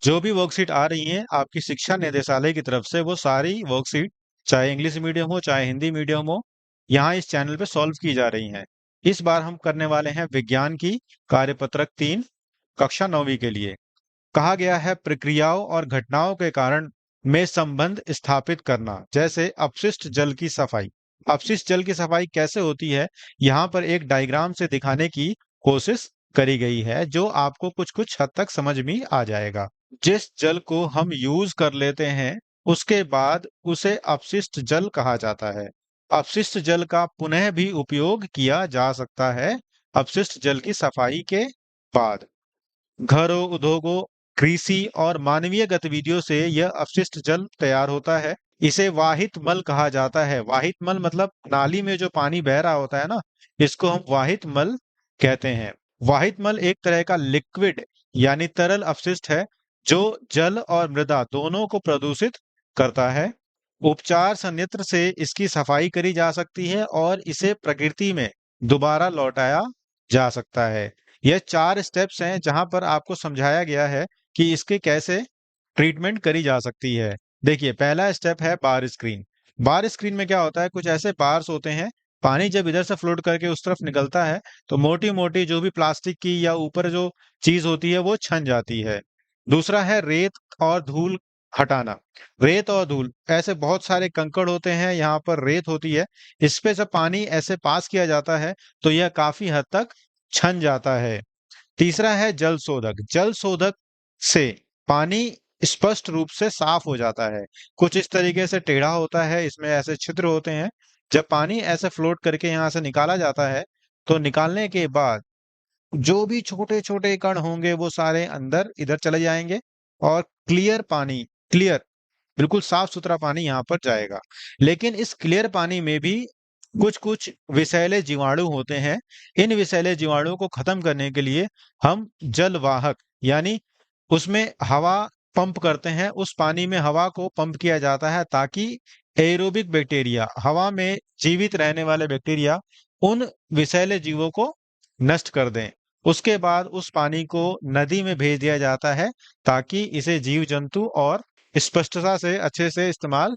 जो भी वर्कशीट आ रही हैं आपकी शिक्षा निदेशालय की तरफ से, वो सारी वर्कशीट चाहे इंग्लिश मीडियम हो चाहे हिंदी मीडियम हो, यहाँ इस चैनल पे सॉल्व की जा रही हैं। इस बार हम करने वाले हैं विज्ञान की कार्यपत्रक 3 कक्षा 9वीं के लिए। कहा गया है प्रक्रियाओं और घटनाओं के कारण में संबंध स्थापित करना, जैसे अपशिष्ट जल की सफाई। अपशिष्ट जल की सफाई कैसे होती है, यहाँ पर एक डायग्राम से दिखाने की कोशिश करी गई है, जो आपको कुछ कुछ हद तक समझ में आ जाएगा। जिस जल को हम यूज कर लेते हैं उसके बाद उसे अपशिष्ट जल कहा जाता है। अपशिष्ट जल का पुनः भी उपयोग किया जा सकता है अपशिष्ट जल की सफाई के बाद। घरों, उद्योगों, कृषि और मानवीय गतिविधियों से यह अपशिष्ट जल तैयार होता है। इसे वाहित मल कहा जाता है। वाहित मल मतलब नाली में जो पानी बह रहा होता है ना, इसको हम वाहित मल कहते हैं। वाहित मल एक तरह का लिक्विड यानी तरल अपशिष्ट है जो जल और मृदा दोनों को प्रदूषित करता है। उपचार संयंत्र से इसकी सफाई करी जा सकती है और इसे प्रकृति में दोबारा लौटाया जा सकता है। यह 4 स्टेप्स हैं जहां पर आपको समझाया गया है कि इसके कैसे ट्रीटमेंट करी जा सकती है। देखिए, पहला स्टेप है बार स्क्रीन। बार स्क्रीन में क्या होता है, कुछ ऐसे बार्स होते हैं, पानी जब इधर से फ्लोट करके उस तरफ निकलता है तो मोटी मोटी जो भी प्लास्टिक की या ऊपर जो चीज होती है वो छन जाती है। दूसरा है रेत और धूल हटाना। रेत और धूल, ऐसे बहुत सारे कंकड़ होते हैं, यहाँ पर रेत होती है, इस पे जब पानी ऐसे पास किया जाता है तो यह काफी हद तक छन जाता है। तीसरा है जल शोधक। जल शोधक से पानी स्पष्ट रूप से साफ हो जाता है। कुछ इस तरीके से टेढ़ा होता है, इसमें ऐसे छिद्र होते हैं। जब पानी ऐसे फ्लोट करके यहाँ से निकाला जाता है तो निकालने के बाद जो भी छोटे छोटे कण होंगे वो सारे अंदर इधर चले जाएंगे और क्लियर पानी, क्लियर बिल्कुल साफ सुथरा पानी यहाँ पर जाएगा। लेकिन इस क्लियर पानी में भी कुछ कुछ विषैले जीवाणु होते हैं। इन विषैले जीवाणुओं को खत्म करने के लिए हम जलवाहक यानी उसमें हवा पंप करते हैं। उस पानी में हवा को पंप किया जाता है ताकि एरोबिक बैक्टीरिया, हवा में जीवित रहने वाले बैक्टीरिया, उन विषैले जीवों को नष्ट कर दें। उसके बाद उस पानी को नदी में भेज दिया जाता है ताकि इसे जीव जंतु और स्पष्टता से अच्छे से इस्तेमाल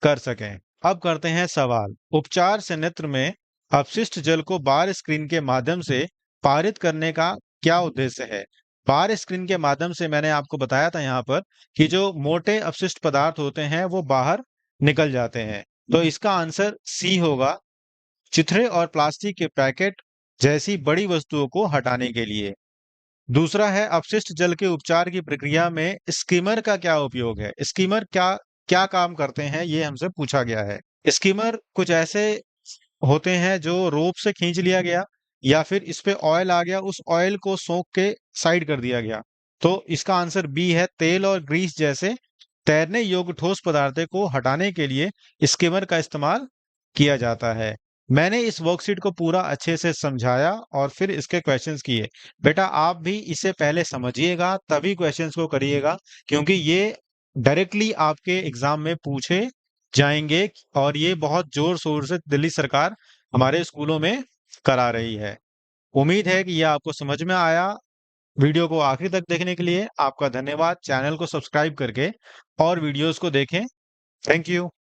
कर सकें। अब करते हैं सवाल। उपचार संयंत्र में अपशिष्ट जल को बार स्क्रीन के माध्यम से पारित करने का क्या उद्देश्य है? बार स्क्रीन के माध्यम से मैंने आपको बताया था यहाँ पर कि जो मोटे अपशिष्ट पदार्थ होते हैं वो बाहर निकल जाते हैं। तो इसका आंसर सी होगा, चिथड़े और प्लास्टिक के पैकेट जैसी बड़ी वस्तुओं को हटाने के लिए। दूसरा है अपशिष्ट जल के उपचार की प्रक्रिया में स्कीमर का क्या उपयोग है? स्कीमर क्या क्या काम करते हैं, ये हमसे पूछा गया है। स्कीमर कुछ ऐसे होते हैं जो रोप से खींच लिया गया या फिर इस पे ऑयल आ गया, उस ऑयल को सोख के साइड कर दिया गया। तो इसका आंसर बी है, तेल और ग्रीस जैसे तैरने योग्य ठोस पदार्थों को हटाने के लिए स्किमर का इस्तेमाल किया जाता है। मैंने इस वर्कशीट को पूरा अच्छे से समझाया और फिर इसके क्वेश्चंस किए। बेटा आप भी इसे पहले समझिएगा तभी क्वेश्चंस को करिएगा, क्योंकि ये डायरेक्टली आपके एग्जाम में पूछे जाएंगे और ये बहुत जोर शोर से दिल्ली सरकार हमारे स्कूलों में करा रही है। उम्मीद है कि यह आपको समझ में आया। वीडियो को आखिरी तक देखने के लिए आपका धन्यवाद। चैनल को सब्सक्राइब करके और वीडियोस को देखें। Thank you.